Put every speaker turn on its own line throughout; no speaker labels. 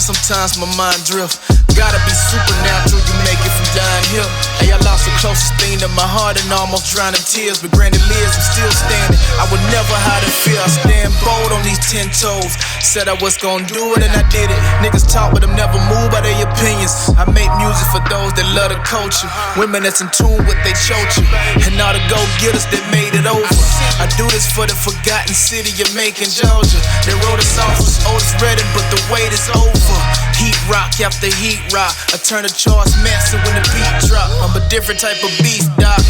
sometimes my mind drift. Gotta be supernatural, you make it from down here. Hey, I lost the closest thing to my heart and almost drowned in tears. But granted lives, I'm still standing. I would never hide in fear. I stand bold on these 10 toes. Said I was gonna do it and I did it. Niggas talk but I'm never moved by their opinions. I make music for those that love the culture. Women that's in tune with they culture. And all the go-getters that made it over. I do this for the forgotten city of Macon, Georgia. They wrote us off as Otis Redding, but the wait is over. Heat rock after heat rock. I turn to Charles Manson when the beat drop. I'm a different type of beast, doc.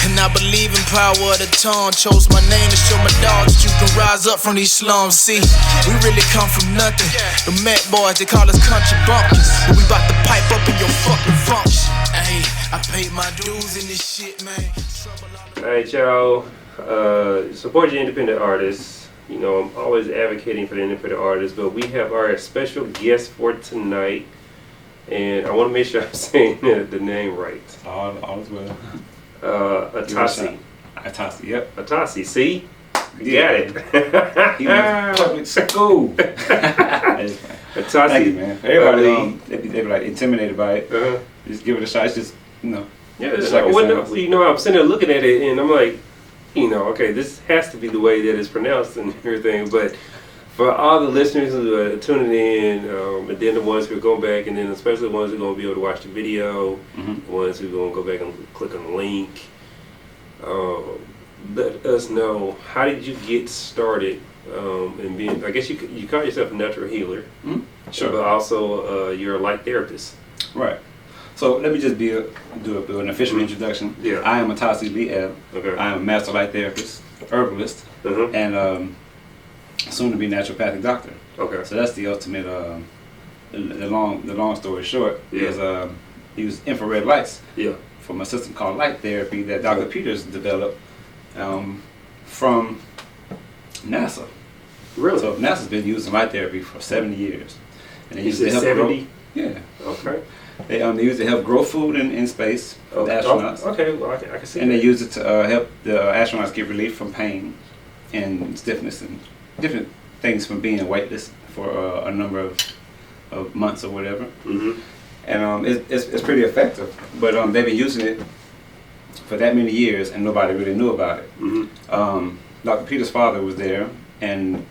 And I believe in power of the tongue. Chose my name to show my dogs that you can rise up from these slums. See, we really come from nothing. The Met boys, they call us country bumpkins. But we bout to pipe up in your fucking function. Hey, I paid my dues in this shit, man.
Alright, y'all. Support your independent artists. You know, I'm always advocating for the independent artists, but we have our special guest for tonight, and I want to make sure I'm saying the name right.
All is well.
Aitasi.
Aitasi, yep.
Aitasi, see? You got it.
He was public school.
Aitasi.
Thank you, man. Everybody, they be like intimidated by it. Just give it a shot. It's just, you know.
Yeah,
just like
you know, I'm sitting there looking at it, and I'm like, you know, okay, this has to be the way that it's pronounced and everything, but for all the listeners who are tuning in, and then the ones who are going back, and then especially the ones who are going to be able to watch the video, the ones who are going to go back and click on the link, let us know, how did you get started in being, I guess you call yourself a natural healer,
Sure.
but also you're a light therapist.
Right. So let me just do an official introduction.
Yeah.
I am Aitasi Lee.
Okay.
I am a master light therapist, herbalist, and soon to be naturopathic doctor.
Okay.
So that's the ultimate. The long story short is use infrared lights.
Yeah.
From a system called light therapy that Dr. Peters developed from NASA.
Really?
So NASA's been using light therapy for 70 years, and they
You
use it to
said
help
70?
grow. Yeah.
Okay.
They use it to help grow food in space for the astronauts.
Okay, well I can see
And
that.
they use it to help the astronauts get relief from pain and stiffness and different things from being weightless for a number of months or whatever. And it's pretty effective. But they've been using it for that many years and nobody really knew about it. Dr. Peter's father was there, and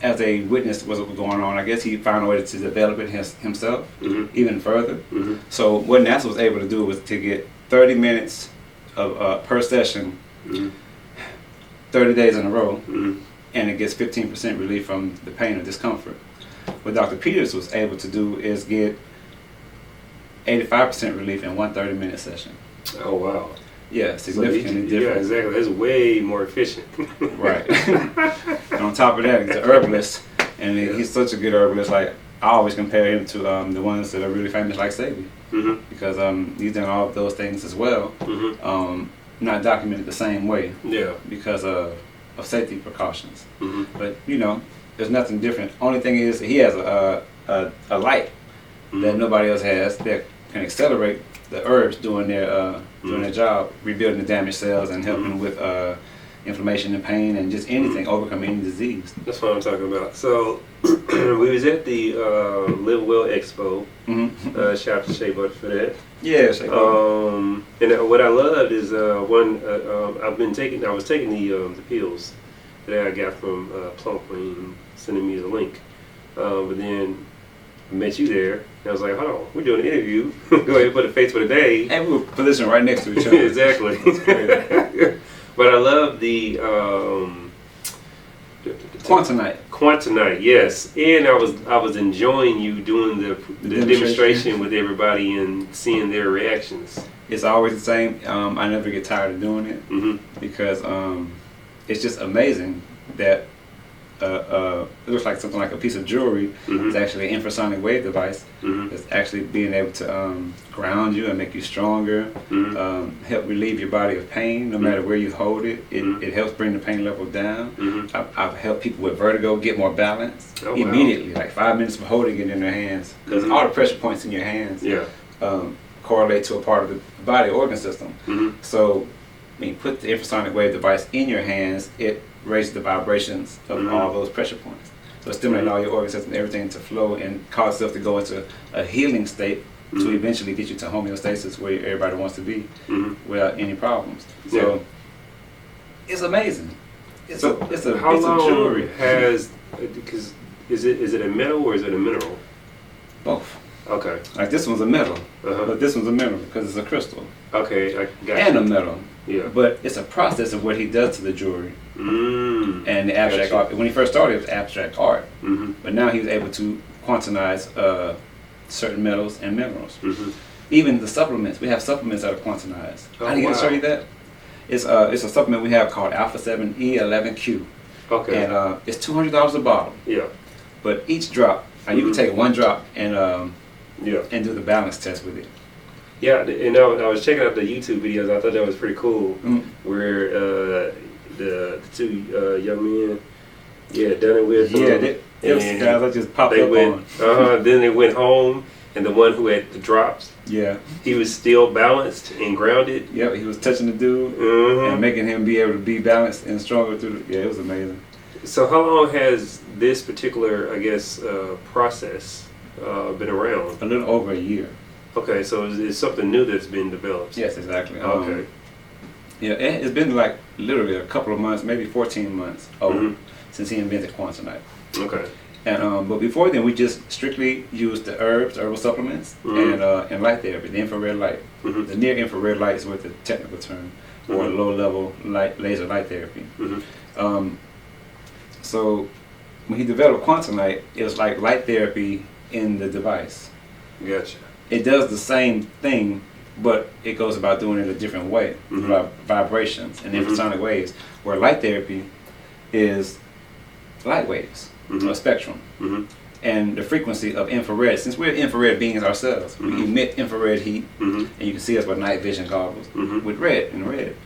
as they witnessed what was going on, I guess he found a way to develop it himself even further. So what NASA was able to do was to get 30 minutes of per session, 30 days in a row, and it gets 15% relief from the pain or discomfort. What Dr. Peters was able to do is get 85% relief in one 30-minute session.
Oh wow.
Yeah, significantly different.
Yeah, exactly. That's way more efficient.
Right. And on top of that, he's an herbalist, and he's such a good herbalist. Like, I always compare him to the ones that are really famous, like Sadie, because he's done all of those things as well. Not documented the same way.
Yeah.
Because of safety precautions. But you know, there's nothing different. Only thing is he has a light that nobody else has that can accelerate the herbs doing their job, rebuilding the damaged cells and helping with inflammation and pain and just anything, overcome any disease.
That's what I'm talking about. So we was at the Live Well Expo. Shout out to Shea Butter for that.
Yeah, Shea Butter.
And what I loved is I was taking the pills that I got from Plump when sending me the link. But then I met you there, and I was like, hold on, we're doing an interview. Go ahead and put a face for the day.
And we were positioned right next to each other.
Exactly. But I love the Quantanite, yes. And I was enjoying you doing the demonstration with everybody and seeing their reactions.
It's always the same. I never get tired of doing it because it's just amazing that it looks like something like a piece of jewelry. It's actually an infrasonic wave device. It's actually being able to ground you and make you stronger, help relieve your body of pain no matter where you hold it. It helps bring the pain level down. I've helped people with vertigo get more balance immediately, like 5 minutes of holding it in their hands, because all the pressure points in your hands correlate to a part of the body organ system. So when you put the infrasonic wave device in your hands, it raises the vibrations of all those pressure points. So it stimulates all your organ system, everything to flow and cause stuff to go into a healing state to eventually get you to homeostasis where everybody wants to be without any problems. So it's amazing. It's a jewelry.
Because is it a metal or is it a mineral?
Both.
Okay.
Like this one's a metal, but this one's a mineral because it's a crystal.
Okay, I got
and
you.
a metal.
Yeah.
But it's a process of what he does to the jewelry. And the abstract
Gotcha.
art. When he first started, it was abstract art.
Mm-hmm.
But now he was able to quantize certain metals and minerals.
Mm-hmm.
Even the supplements. We have supplements that are quantized.
Oh,
I didn't
wow.
show you that. It's a supplement we have called Alpha 7 E11Q.
Okay.
And it's $200 a bottle.
Yeah.
But each drop, you can take one drop and do the balance test with it.
Yeah, and I was checking out the YouTube videos. I thought that was pretty cool. Where the two young men, done it with.
Those guys I just popped up
went,
on.
Then they went home, and the one who had the drops, he was still balanced and grounded.
Yep, he was touching the dude and making him be able to be balanced and stronger through. It was amazing.
So how long has this particular, I guess, process been around?
A little over a year.
Okay, so it's something new that's been developed.
Yes, exactly.
Okay.
It's been like literally a couple of months, maybe 14 months old since he invented Quantanite.
Okay.
And but before then, we just strictly used the herbal supplements and light therapy, the infrared light. The near infrared light is what the technical term, or low level laser light therapy. So when he developed Quantanite, it was like light therapy in the device.
Gotcha.
It does the same thing, but it goes about doing it a different way, vibrations and infrasonic waves, where light therapy is light waves, a spectrum, and the frequency of infrared. Since we're infrared beings ourselves, we emit infrared heat, and you can see us with night vision goggles with red and red.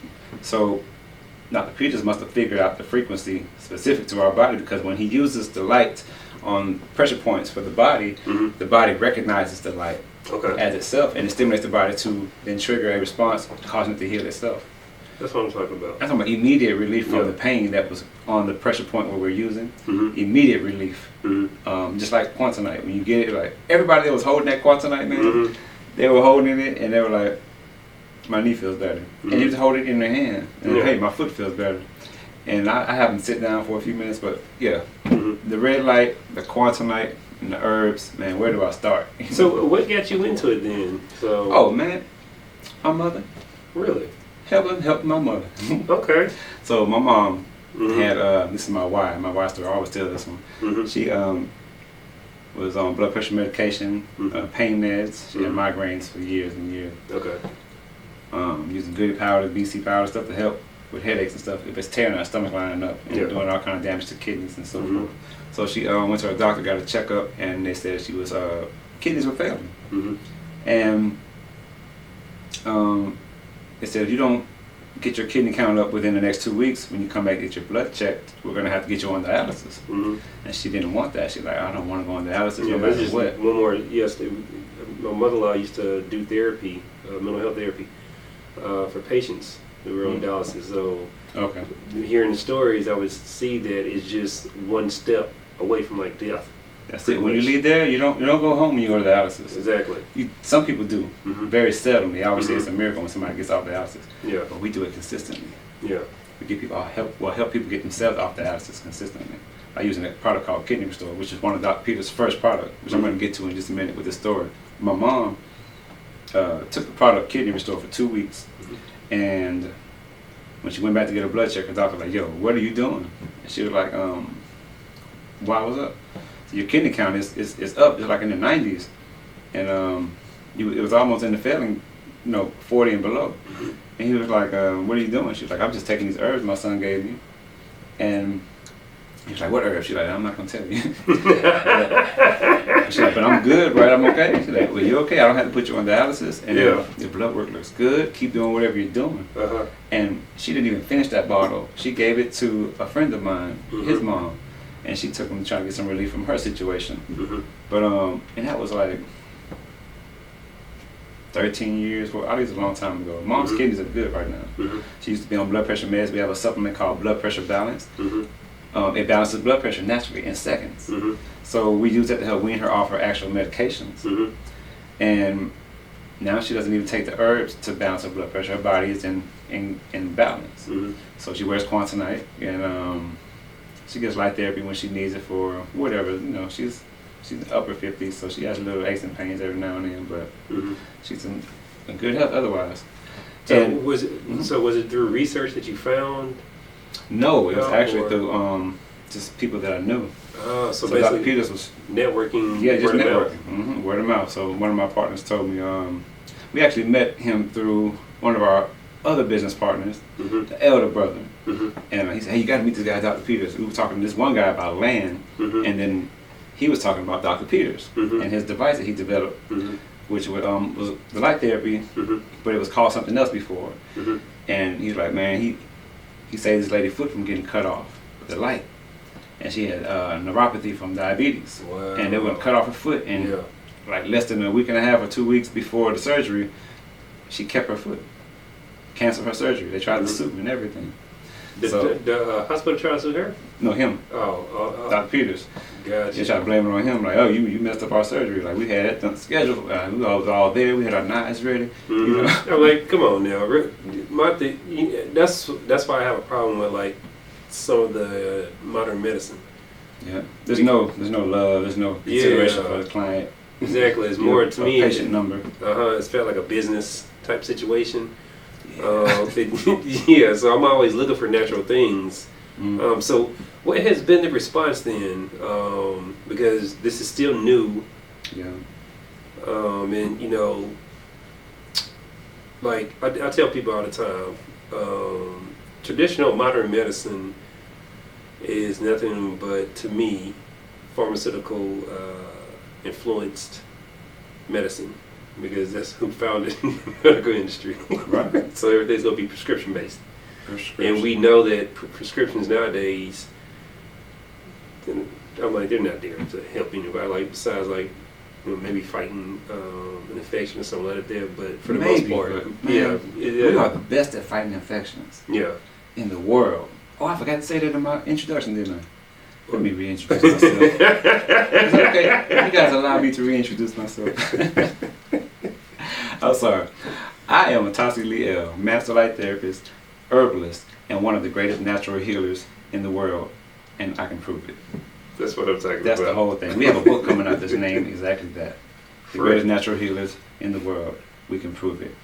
So Dr. Peters must have figured out the frequency specific to our body, because when he uses the light on pressure points for the body recognizes the light as itself, and it stimulates the body to then trigger a response causing it to heal itself.
That's what I'm talking about.
I'm talking about immediate relief from the pain that was on the pressure point where we're using. Immediate relief. Just like Quantanite. When you get it, like everybody that was holding that Quantanite, man, they were holding it and they were like, my knee feels better. And you just hold it in their hand and hey, my foot feels better. And I have them sit down for a few minutes, but the red light, the Quantanite, and the herbs, man, where do I start?
So what got you into it then? So.
Oh man, my mother.
Really?
Helping my mother.
Okay.
So my mom had this is my wife story. I always tell this one. She was on blood pressure medication, pain meds. She had migraines for years and years.
Okay.
Using goody powder, BC powder, stuff to help with headaches and stuff. If it's tearing her stomach lining up and doing all kind of damage to kidneys and so forth. So she went to her doctor, got a checkup, and they said she was kidneys were failing. And they said if you don't get your kidney count up within the next 2 weeks, when you come back to get your blood checked, we're gonna have to get you on dialysis. And she didn't want that. She's like, I don't want to go on dialysis no matter what.
One more. Yes, my mother-in-law used to do therapy, mental health therapy, for patients who were on dialysis. So hearing the stories, I would see that it's just one step away from like death.
That's it. When you leave there, you don't go home when you go to dialysis.
Exactly.
Some people do. Very seldomly. I always say it's a miracle when somebody gets off dialysis.
Yeah.
But we do it consistently.
Yeah.
We get people help people get themselves off dialysis consistently by using a product called Kidney Restore, which is one of Dr. Peters' first product, which I'm going to get to in just a minute with this story. My mom took the product Kidney Restore for 2 weeks, and when she went back to get her blood check, her doctor was like, "Yo, what are you doing?" And she was like, "Why was up? So your kidney count is up. It's like in the 90s, and it was almost in the failing, 40 and below." And he was like, "What are you doing?" She was like, "I'm just taking these herbs my son gave me." And he was like, "What herbs?" She's like, "I'm not gonna tell you." She's like, "But I'm good, right? I'm okay." She's like, "Well, you're okay. I don't have to put you on dialysis, and your blood work looks good. Keep doing whatever you're doing." And she didn't even finish that bottle. She gave it to a friend of mine, his mom, and she took him to try to get some relief from her situation. But and that was like 13 years. Well, I think it's a long time ago. Mom's kidneys are good right now. She used to be on blood pressure meds. We have a supplement called Blood Pressure Balance. it balances blood pressure naturally in seconds.
Mm-hmm.
So we use that to help wean her off her actual medications.
Mm-hmm.
And now she doesn't even take the herbs to balance her blood pressure. Her body is in balance.
Mm-hmm.
So she wears Quantanite, and she gets light therapy when she needs it for whatever. She's in the upper 50s, so she has a little aches and pains every now and then, but
Mm-hmm.
she's in good health otherwise.
So
And
was it through research that you found?
no, it was
Yeah,
actually
or-
through just people that I knew.
So
So Dr.
basically
Peters was
networking.
just
word of mouth.
networking, word of mouth. So one of my partners told me we actually met him through one of our other business partners,
Mm-hmm.
the elder brother,
Mm-hmm.
and he said, "Hey, you got to meet this guy, Dr. Peters." We were talking to this one guy about land,
Mm-hmm.
and then he was talking about Dr. Peters
Mhm.
and his device that he developed,
Mm-hmm.
which was the light therapy,
Mm-hmm.
but it was called something else before.
Mm-hmm.
And he's like, man, he saved this lady's foot from getting cut off with the light, and she had neuropathy from diabetes,
Wow.
and they would cut off her foot, and
Yeah.
like less than a week and a half or 2 weeks before the surgery, she kept her foot, canceled her surgery. They tried to sue and everything.
The hospital tried to sue her?
No, him,
Oh,
Dr. Peters. They
gotcha.
tried to blame it on him, like, oh, you messed up our surgery. Like, we had it done scheduled, we was all there, we had our knives ready. You know?
I'm like, come on now. That's why I have a problem with like some of the modern medicine.
Yeah. There's no love, there's no consideration for the client.
Exactly. It's more to me.
Patient number.
It's felt like a business type situation. Yeah. So I'm always looking for natural things.
Mm.
So what has been the response then? Because this is still new.
Yeah.
And like I tell people all the time, traditional modern medicine is nothing but, to me, pharmaceutical influenced medicine, because that's who founded the medical industry.
Right.
So everything's gonna be prescription based,
Prescription.
and we know that prescriptions nowadays, I'm like, they're not there to help anybody. Like besides like maybe fighting an infection or something like that. But for the most part,
but, man, we are the best at fighting infections
yeah.
in the world. Oh, I forgot to say that in my introduction, didn't I? Let me reintroduce myself. Is it okay? You guys allow me to reintroduce myself. I'm sorry. I am Aitasi Lee, master light therapist, herbalist, and one of the greatest natural healers in the world, and I can prove it.
That's what I'm talking about.
That's the whole thing. We have a book coming out that's named exactly that. The
Right.
greatest natural healers in the world. We can prove it.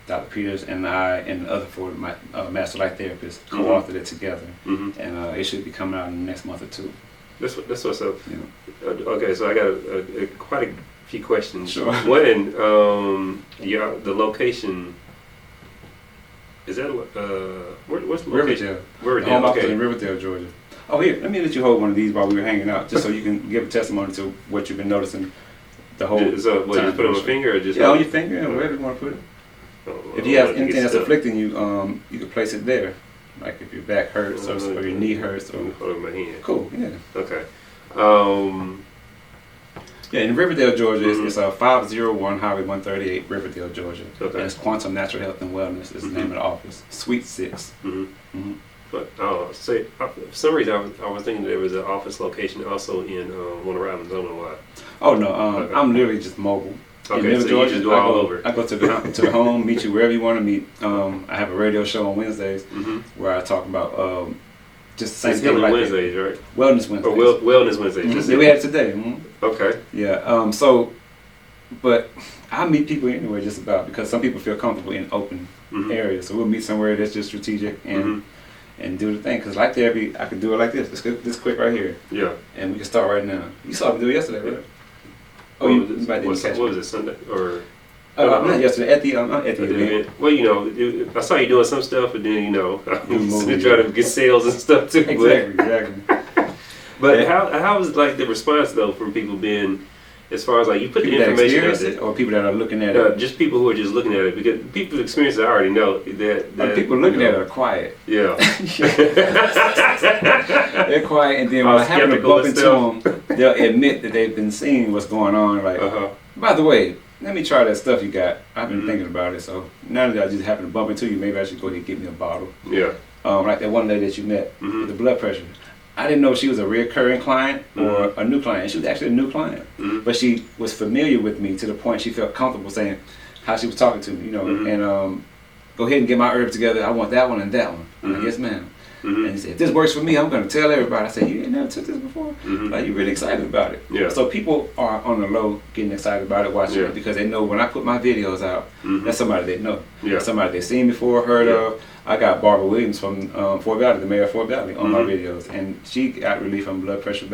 Dr. Peters and I and the other four of my master light therapists co-authored it together, and it should be coming out in the next month or two.
That's what's up.
You know.
Okay, so I got quite a few questions.
Sure.
One, the location. Is that what's the location?
Riverdale.
Riverdale.
The home office
Okay.
in Riverdale, Georgia. Oh, here, let me let you hold one of these while we were hanging out, just so you can give a testimony to what you've been noticing the whole
So what?
time.
Just put it on my finger, or just
Yeah, on your finger, and wherever you want to put it. If you have anything that's afflicting you, you can place it there. Like if your back hurts or your knee hurts. Or
hold it in my hand.
cool, yeah.
Okay.
Yeah, in Riverdale, Georgia, it's 501 Highway 138, Riverdale, Georgia.
Okay.
And it's Quantum Natural Health and Wellness is the name of the office. Suite 6.
But for some reason I was thinking there was an office location also in Warner Island. I don't know why.
Oh no,
Okay.
I'm literally just mobile.
Okay,
In Middle
so you just go all over.
I go to the home, meet you wherever you want to meet. I have a radio show on Wednesdays where I talk about just the same
It's
thing
Healing
like
Wednesdays, right?
Wellness Wednesdays.
Or Wellness Wednesdays.
Mhm.
Just
Yeah, we had it today. Mhm.
Okay.
Yeah. But I meet people anywhere just about because some people feel comfortable in open areas. So we'll meet somewhere that's just strategic and do the thing. Because light therapy, I could do it like this. This quick right here.
Yeah.
And we can start right now. You saw me do it yesterday, right? Oh,
What
you
was it?
might didn't catch
What
me.
was it, Sunday or?
Not yesterday. At the event.
Well, I saw you doing some stuff, but then I was
moving,
trying to get sales and stuff too.
Exactly.
But how was like the response though from people being, as far as like you put
People
the
that
information out
experience
there,
it, or people that are looking at it.
just people who are just looking at it, because people's experiences I already know that
People looking at it are quiet.
Yeah.
They're quiet, and then when I happen to bump into them, they'll admit that they've been seeing what's going on. Like, by the way, let me try that stuff you got. I've been thinking about it, so now that I just happen to bump into you, maybe I should go ahead and get me a bottle.
Yeah.
Like that one lady that you met with the blood pressure. I didn't know if she was a recurring client or a new client. She was actually a new client, but she was familiar with me to the point she felt comfortable saying how she was talking to me, you know, and go ahead and get my herbs together. I want that one and that one. I'm like, yes, ma'am. And he said, if this works for me, I'm going to tell everybody. I said, you ain't never took this before? Like, you're really excited about it.
Yeah.
So people are on the low getting excited about it, watching it, because they know when I put my videos out, that's somebody they know.
Yeah.
Somebody they've seen before, heard of. I got Barbara Williams from Fort Valley, the mayor of Fort Valley, on my videos. And she got relief from blood pressure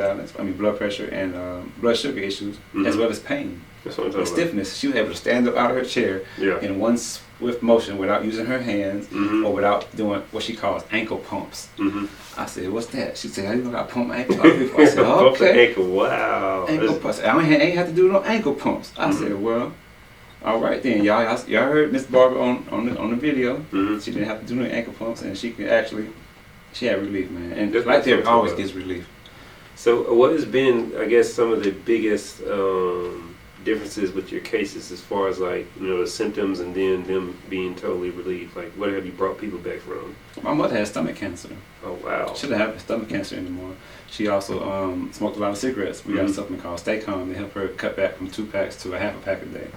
and blood sugar issues, as well as pain.
That's what I'm
And
talking
stiffness. She was able to stand up out of her chair in one swift motion without using her hands or without doing what she calls ankle pumps. I said, what's that? She said, you know, I pump my ankle. I said,
Pump the
okay.
ankle, wow.
Ankle pumps. I ain't have to do no ankle pumps. I said, well, all right then, y'all heard Miss Barbara on the video. She didn't have to do no ankle pumps, and she had relief, man. And
That's
right there,
what
it
I'm
always
talking
gives relief.
So what has been, I guess, some of the biggest differences with your cases as far as, like, you know, the symptoms and then them being totally relieved? Like, what have you brought people back from?
My mother had stomach cancer.
Oh, wow.
She didn't have stomach cancer anymore. She also smoked a lot of cigarettes. We got a supplement called Stay Calm to help her cut back from 2 packs to a half a pack a day.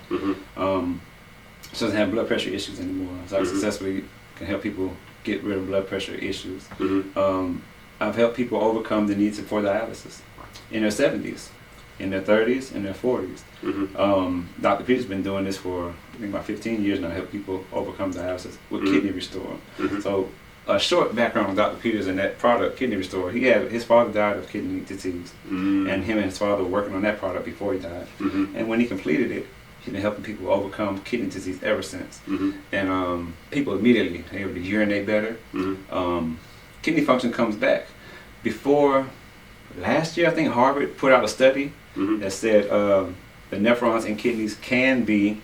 She doesn't have blood pressure issues anymore. So I successfully can help people get rid of blood pressure issues. I've helped people overcome the need for dialysis in their 70s, in their 30s, in their 40s. Dr. Peter's been doing this for, I think, about 15 years now, help people overcome dialysis with Kidney Restore. So a short background on Dr. Peters and that product, Kidney Restore. His father died of kidney disease, and him and his father were working on that product before he died. And when he completed it, he's been helping people overcome kidney disease ever since. And people immediately are able to urinate better. Kidney function comes back. Before last year, I think Harvard put out a study that said the nephrons in kidneys can be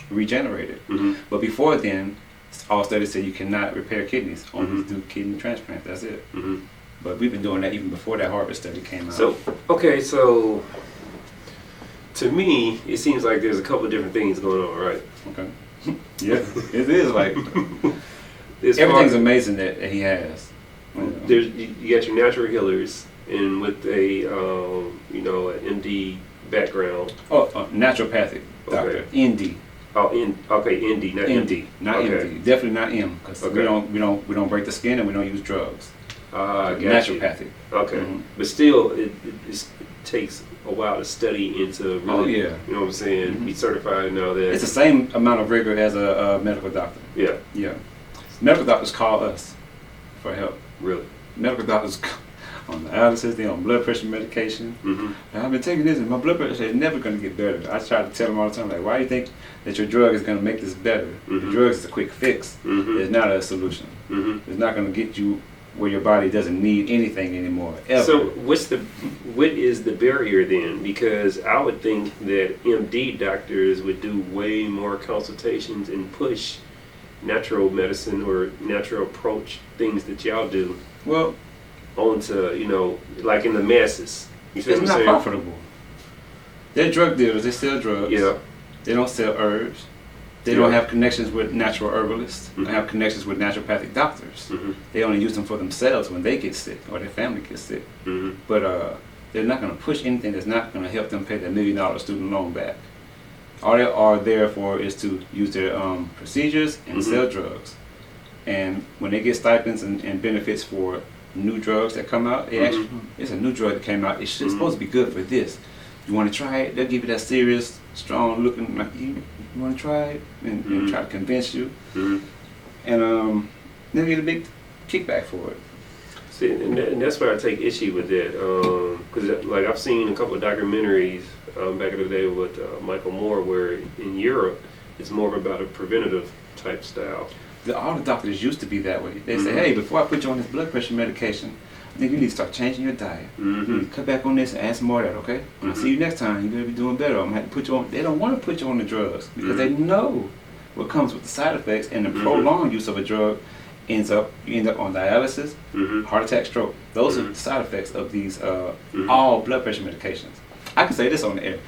regenerated. But before then, all studies say you cannot repair kidneys, only do kidney transplant. That's it. But we've been doing that even before that Harvard study came out.
So, okay, so to me, it seems like there's a couple of different things going on, right?
Okay. Yeah, it is like everything's amazing that he has.
There's you got your natural healers, and with a you know, an MD background.
Naturopathic doctor, ND.
Okay, ND, not
MD, not MD. Definitely not M, because we don't break the skin and we don't use drugs. Naturopathic.
Okay, but still, it takes a while to study into really, you know what I'm saying, be certified and all that.
It's the same amount of rigor as a medical doctor. Yeah. Medical doctors call us for help.
Really?
Medical doctors on dialysis, they're on blood pressure medication. And I've been taking this and my blood pressure is never going to get better. I try to tell them all the time, like, why do you think that your drug is going to make this better? The drug is a quick fix. It's not a solution. It's not going to get you where your body doesn't need anything anymore, ever.
So what is the barrier then? Because I would think that MD doctors would do way more consultations and push natural medicine or natural approach things that y'all do onto, you know, like in the masses. You see what I'm saying?
It's not profitable. They're drug dealers. They sell drugs.
Yeah.
They don't sell herbs. They don't have connections with natural herbalists. They have connections with naturopathic doctors. They only use them for themselves when they get sick or their family gets sick. But they're not going to push anything that's not going to help them pay their $1 million student loan back. All they are there for is to use their procedures and sell drugs. And when they get stipends and benefits for new drugs that come out, it's a new drug that came out. It's supposed to be good for this. You want to try it? They'll give you that serious, strong looking, like, you want to try it? And try to convince you. And they'll get a big kickback for it.
See, and that's where I take issue with that. Because like I've seen a couple of documentaries back in the day with Michael Moore, where in Europe it's more about a preventative type style.
All the doctors used to be that way. They say, hey, before I put you on this blood pressure medication, I think you need to start changing your diet. You need to cut back on this and add some more of that, okay? When I see you next time, you're going to be doing better. I'm going to have to put you on. They don't want to put you on the drugs because they know what comes with the side effects, and the prolonged use of a drug you end up on dialysis, heart attack, stroke. Those are the side effects of these all blood pressure medications. I can say this on the air.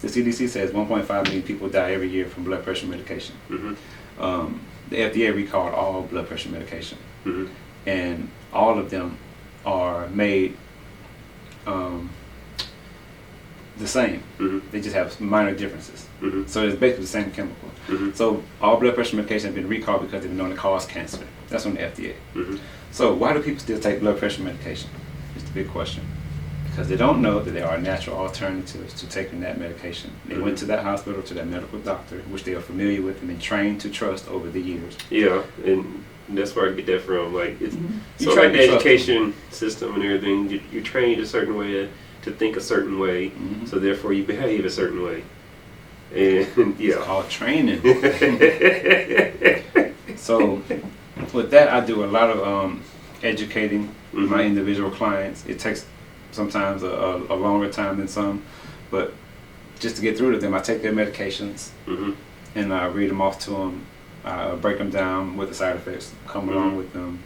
The CDC says 1.5 million people die every year from blood pressure medication. The FDA recalled all blood pressure medication. and all of them are made the same. They just have minor differences. So it's basically the same chemical. So all blood pressure medication have been recalled because they've been known to cause cancer. That's from the FDA. So why do people still take blood pressure medication? It's the big question. Because they don't know that there are natural alternatives to taking that medication. They went to that hospital, to that medical doctor, which they are familiar with and been trained to trust over the years.
Yeah, and that's where I get that from. Like, it's
You
so
train
like the
to trust
education system and everything. You're trained a certain way to think a certain way, so therefore you behave a certain way. And yeah,
It's called training. So with that, I do a lot of educating my individual clients. It takes sometimes a longer time than some, but just to get through to them, I take their medications and I read them off to them. I break them down with the side effects come along with them,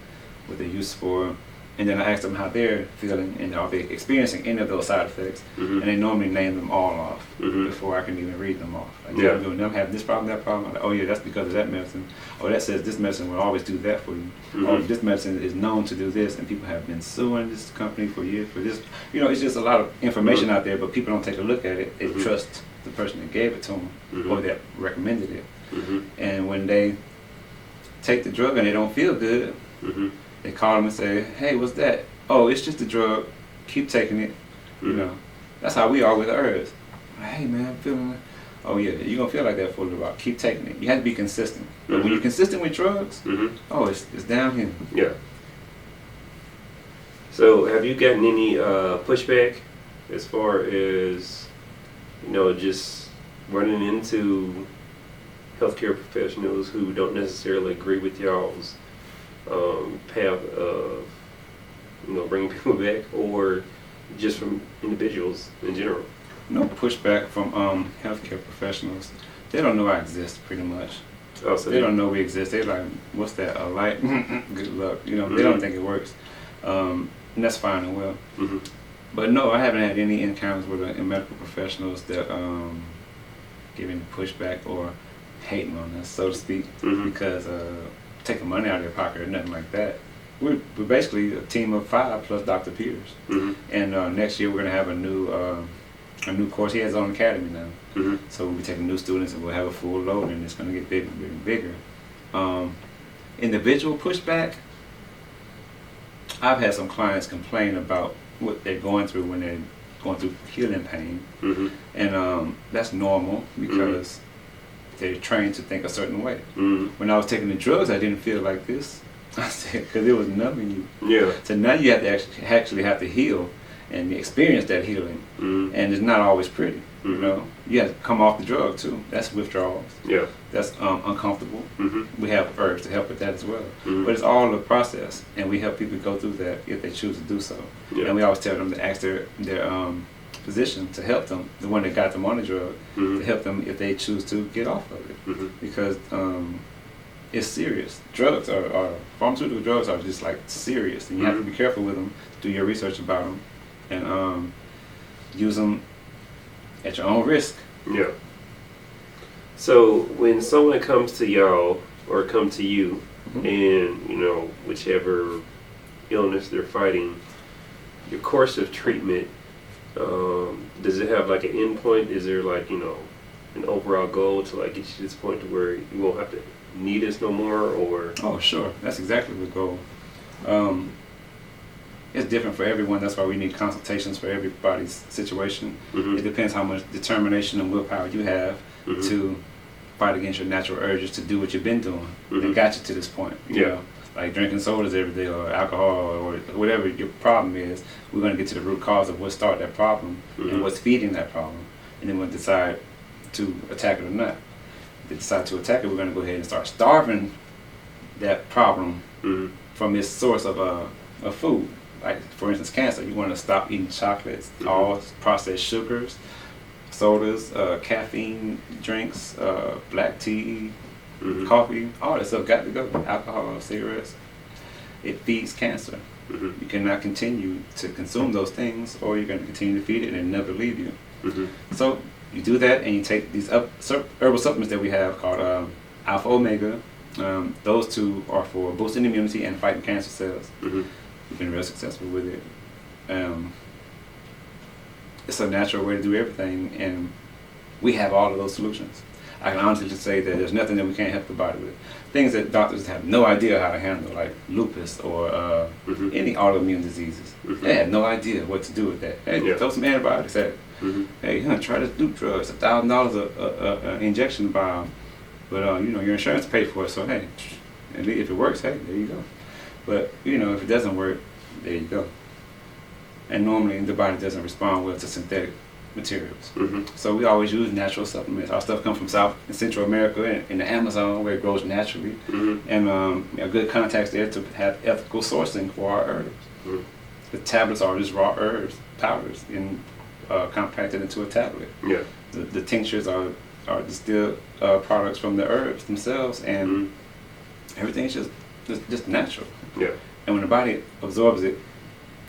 what they're used for, and then I ask them how they're feeling and are they experiencing any of those side effects, and they normally name them all off before I can even read them off. Like, I'm doing them having this problem, that problem. I'm like, oh yeah, that's because of that medicine. Oh, that says this medicine will always do that for you. Or this medicine is known to do this, and people have been suing this company for years for this. You know, it's just a lot of information out there, but people don't take a look at it. They trust the person that gave it to them or that recommended it. And when they take the drug and they don't feel good, they call them and say, hey, what's that? Oh, it's just a drug. Keep taking it. You know, that's how we are with herbs. Hey, man, I'm feeling. Oh yeah, you're gonna feel like that for a little while. Keep taking it. You have to be consistent. But when you're consistent with drugs, oh, it's downhill.
Yeah. So, have you gotten any pushback as far as, you know, just running into healthcare professionals who don't necessarily agree with y'all's path of, you know, bringing people back, or just from individuals in general?
No pushback from healthcare professionals. They don't know I exist, pretty much.
Oh, so
they don't know we exist. They're like, what's that, a light? Good luck. You know, they don't think it works. And that's fine and well. But no, I haven't had any encounters with medical professionals that give any pushback or hating on us, so to speak, because taking money out of their pocket or nothing like that. We're basically a team of 5 plus Dr. Peters. And next year we're going to have a new course. He has his own academy now. So we'll be taking new students and we'll have a full load, and it's going to get bigger and bigger and bigger. Individual pushback, I've had some clients complain about what they're going through when they're going through healing pain. And that's normal because they're trained to think a certain way. When I was taking the drugs, I didn't feel like this. I said, because it was numbing you.
Yeah.
So now you have to actually have to heal and experience that healing. And it's not always pretty. You know, you have to come off the drug too. That's withdrawals.
Yeah.
That's uncomfortable. We have herbs to help with that as well. But it's all a process, and we help people go through that if they choose to do so. And we always tell them to ask their physician to help them, the one that got them on the drug, to help them if they choose to get off of it. Because it's serious. Drugs are pharmaceutical drugs are just like serious, and you have to be careful with them. Do your research about them, and use them at your own risk.
Yeah. So when someone comes to y'all or come to you, and you know, whichever illness they're fighting, your course of treatment, does it have like an end point? Is there like, you know, an overall goal to like get you to this point to where you won't have to need us no more? Or
oh, sure, that's exactly the goal. It's different for everyone. That's why we need consultations for everybody's situation. It depends how much determination and willpower you have to fight against your natural urges to do what you've been doing that got you to this point. You know, like drinking sodas every day or alcohol or whatever your problem is. We're going to get to the root cause of what started that problem and what's feeding that problem, and then we'll decide to attack it or not. If they decide to attack it, we're going to go ahead and start starving that problem from its source of food. Like, for instance, cancer. You want to stop eating chocolates, all processed sugars, sodas, caffeine drinks, black tea, coffee, all that stuff got to go. Alcohol, cigarettes. It feeds cancer. You cannot continue to consume those things, or you're going to continue to feed it and it'll never leave you. So you do that, and you take these herbal supplements that we have called Alpha Omega, Those two are for boosting immunity and fighting cancer cells.
Mm-hmm.
We've been real successful with it. It's a natural way to do everything, and we have all of those solutions. I can honestly just say that there's nothing that we can't help the body with. Things that doctors have no idea how to handle, like lupus or any autoimmune diseases.
Mm-hmm.
They have no idea what to do with that. Hey, throw some antibiotics at it.
Mm-hmm.
Hey, try this loop drug. It's $1,000 an injection vial. But your insurance pays for it, so hey, if it works, hey, there you go. But if it doesn't work, there you go. And normally the body doesn't respond well to synthetic materials.
Mm-hmm.
So we always use natural supplements. Our stuff comes from South and Central America and in the Amazon where it grows naturally.
Mm-hmm.
And good contacts there to have ethical sourcing for our herbs.
Mm-hmm.
The tablets are just raw herbs, powders, compacted into a tablet.
Yeah.
The tinctures are distilled products from the herbs themselves, and everything's just natural.
Yeah.
And when the body absorbs it,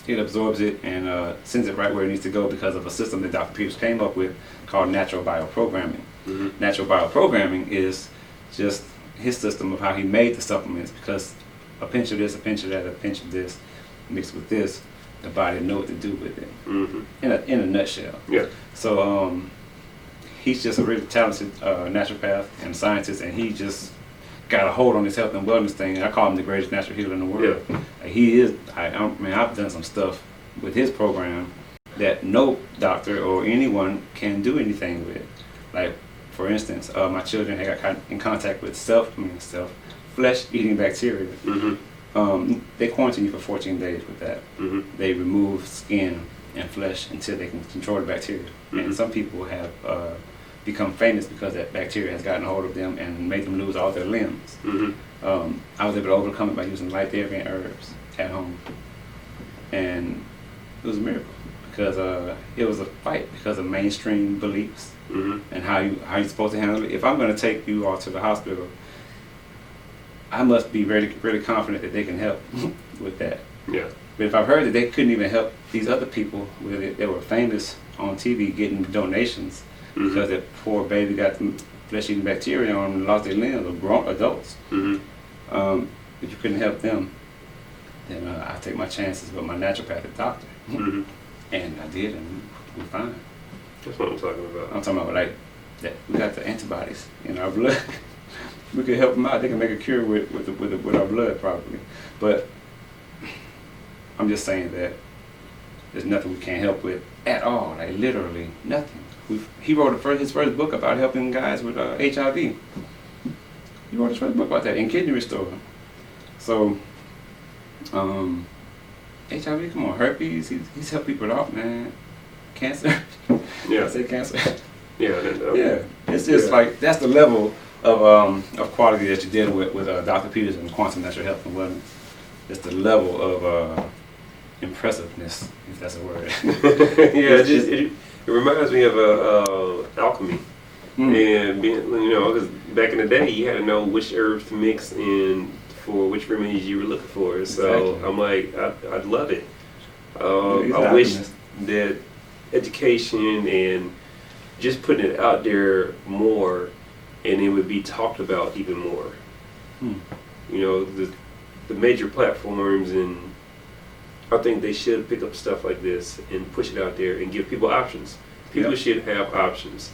and sends it right where it needs to go because of a system that Dr. Peters came up with called natural bioprogramming.
Mm-hmm.
Natural bioprogramming is just his system of how he made the supplements, because a pinch of this, a pinch of that, a pinch of this, mixed with this, the body know what to do with it.
Mm-hmm.
In a nutshell.
Yeah.
So he's just a really talented naturopath and scientist, and he just got a hold on this health and wellness thing. I call him the greatest natural healer in the world.
Yeah.
He is. I've done some stuff with his program that no doctor or anyone can do anything with. Like, for instance, my children had got in contact with flesh-eating bacteria.
Mm-hmm.
They quarantine you for 14 days with that.
Mm-hmm.
They remove skin and flesh until they can control the bacteria.
Mm-hmm.
And some people have become famous because that bacteria has gotten a hold of them and made them lose all their limbs.
Mm-hmm.
I was able to overcome it by using light therapy and herbs at home. And it was a miracle because it was a fight because of mainstream beliefs.
Mm-hmm.
And how you're supposed to handle it. If I'm going to take you all to the hospital, I must be really, really confident that they can help with that.
Yeah.
But if I've heard that they couldn't even help these other people with it, they were famous on TV getting donations because that poor baby got flesh-eating bacteria on them and lost their limbs, or grown adults.
Mm-hmm.
If you couldn't help them, then I take my chances with my naturopathic doctor.
Mm-hmm.
And I did, and we're fine.
That's what I'm talking about.
I'm talking about like that. We got the antibodies in our blood. We can help them out. They can make a cure with our blood probably. But I'm just saying that there's nothing we can't help with at all. Like literally nothing. He wrote his first book about helping guys with HIV. He wrote his first book about that in Kidney Restore. So HIV, come on, herpes. He's helped people out, man. Cancer.
Yeah.
I say cancer.
Yeah.
Yeah. It's just like that's the level of quality that you're dealing with Dr. Peters and Quantum Natural Health and Wellness. It's the level of impressiveness, if that's a word.
Yeah, it reminds me of alchemy. And being, because back in the day, you had to know which herbs to mix in for which remedies you were looking for. So exactly. I'm like, I'd love it. I wish that education and just putting it out there more, and it would be talked about even more. The major platforms, and I think they should pick up stuff like this and push it out there and give people options. People should have options.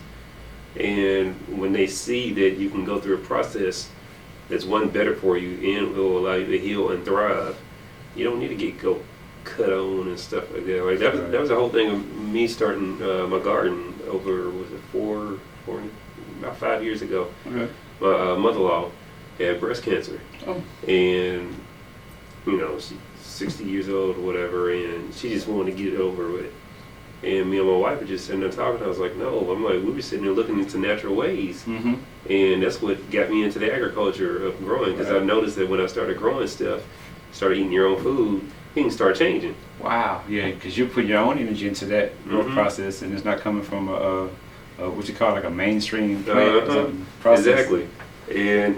And when they see that you can go through a process that's better for you and will allow you to heal and thrive, you don't need to go cut on and stuff like that. Like that was the whole thing of me starting my garden over, was it about 5 years ago. Okay. My mother-in-law had breast cancer. Oh. And she's 60 years old or whatever, and she just wanted to get it over with. And me and my wife were just sitting there talking. I was like, no. I'm like, we were sitting there looking into natural ways. Mm-hmm. And that's what got me into the agriculture of growing, because I noticed that when I started growing stuff, started eating your own food, things start changing. Wow. Yeah, because you put your own energy into that growth process, and it's not coming from what you call like a mainstream process. Exactly. And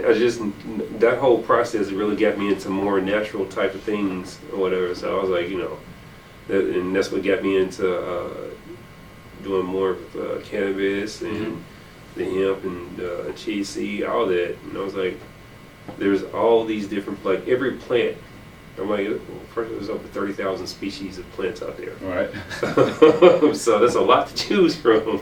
that whole process really got me into more natural type of things or whatever. So I was like, and that's what got me into doing more of cannabis and the hemp and cheese seed, all that. And I was like, there's all these different, like every plant. I'm like, first there's over 30,000 species of plants out there.
Right.
So that's a lot to choose from.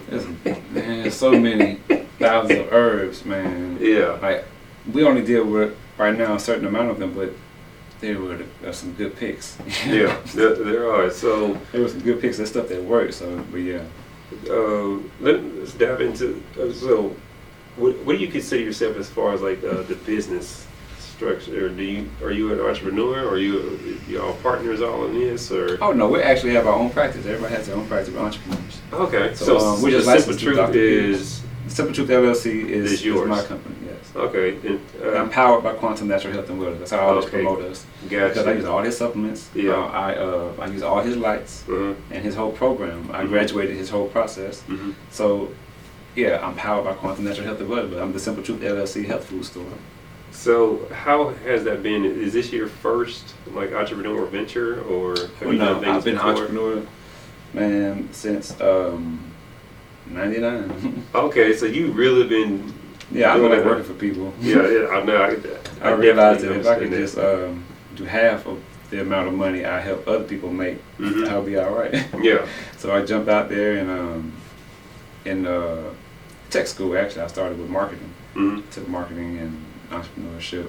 Man, so many thousands of herbs, man.
Yeah.
Like, we only deal with right now a certain amount of them, but there were some good picks.
Yeah, there are. So
there were some good picks and stuff that worked. So, but yeah.
Let's dive into. So, what do you consider yourself as far as like the business structure? Are you an entrepreneur? Are you all partners all in this, or?
Oh no, we actually have our own practice. Everybody has their own practice of entrepreneurs.
Okay,
so we just
Simple Truth is.
Simple Truth LLC is my company. Yes.
Okay. And,
I'm powered by Quantum Natural Health and Wellness. That's how I always promote us.
Gotcha.
Because I use all his supplements.
Yeah.
I use all his lights and his whole program. I graduated his whole process. So, yeah, I'm powered by Quantum Natural Health and Wellness. But I'm the Simple Truth LLC health food store.
So how has that been? Is this your first like entrepreneur venture, or have you done things
I've been
before?
an entrepreneur, man, since '99.
Okay, so you've really been.
Yeah, I've been like working for people.
Yeah, I know.
I realized that if I could just do half of the amount of money I help other people make, I'll be all right.
Yeah.
So I jumped out there and in tech school. Actually, I started with marketing, took marketing and entrepreneurship,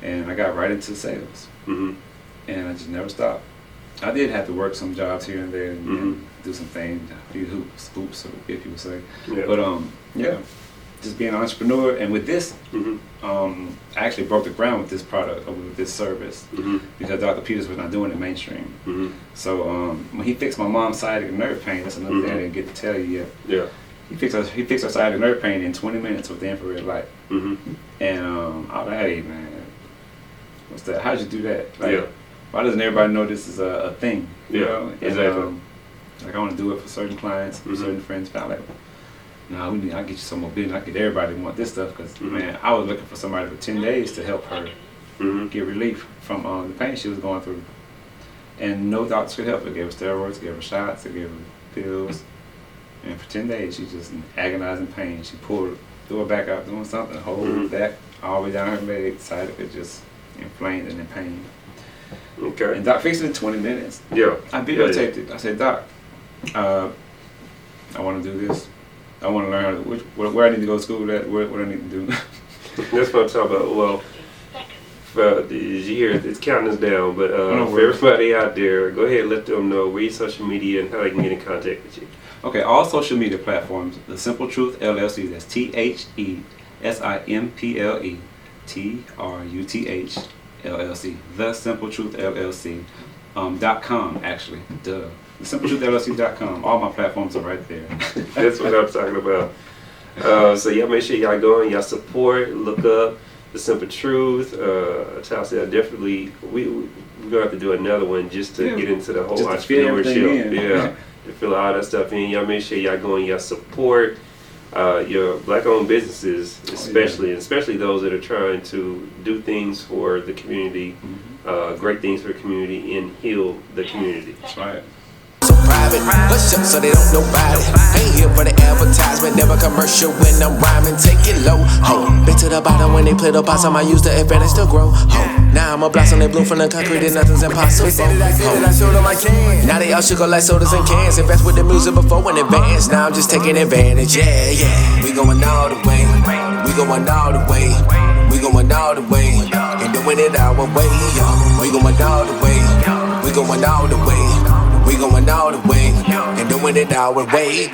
and I got right into sales. And I just never stopped. I did have to work some jobs here and there and do some things, few hoops, if you would say.
Yeah.
But yeah, just being an entrepreneur, and with this, I actually broke the ground with this product, with this service, because Dr. Peters was not doing it mainstream. So when he fixed my mom's sciatic nerve pain, that's another thing I didn't get to tell you yet.
Yeah.
He fixed her sciatic nerve pain in 20 minutes with the infrared light. And I was like, hey man, what's that? How'd you do that? Like, why doesn't everybody know this is a thing? You know? And,
exactly.
Like I want to do it for certain clients, certain friends. But I'm like, no, I'll get you some more business. I get everybody to want this stuff because man, I was looking for somebody for 10 days to help her get relief from the pain she was going through, and no doctors could help her. They gave her steroids, gave her shots, they gave her pills, and for 10 days she just in agonizing pain. She threw her back out doing something, hold back all the way down her leg, side of it just inflamed and in pain.
Okay.
And Doc fixed it in 20 minutes. Yeah. I videotaped it. I said, Doc, I want to do this. I want to learn where I need to go to school at, what I need to do.
That's what I'm talking about. Well, as you hear, it's counting us down, but for everybody out there, go ahead and let them know where your social media and how they can get in contact with you.
Okay, all social media platforms, The Simple Truth LLC, that's TheSimpleTruth LLC, The Simple Truth LLC, .com actually, duh. TheSimpleTruthLLC.com. All my platforms are right there.
That's what I'm talking about. So y'all make sure y'all go and y'all support, look up The Simple Truth. Aitasi, I definitely, we're gonna have to do another one just to get into the whole entrepreneurship. Yeah, to fill all that stuff in. Y'all make sure y'all go and y'all support your black-owned businesses, especially those that are trying to do things for the community, great things for the community, and heal the community.
That's right.
So private, hush up so they don't know about it. Ain't here for the advertisement, never commercial when I'm rhyming, take it low. Ho, been to the bottom when they play the possum, I use the advantage to grow. Ho, now I'm a blossom, they bloom from the concrete and nothing's impossible. They said that I did it, I showed them I can. Now they all sugar like sodas and cans. Invest with the music before in advance, now I'm just taking advantage. Yeah, yeah, we going all the way. We going all the way. We going all the way. And doing it our way, yo. We going all the way. We going all the way. We going all the way, and doing it our way.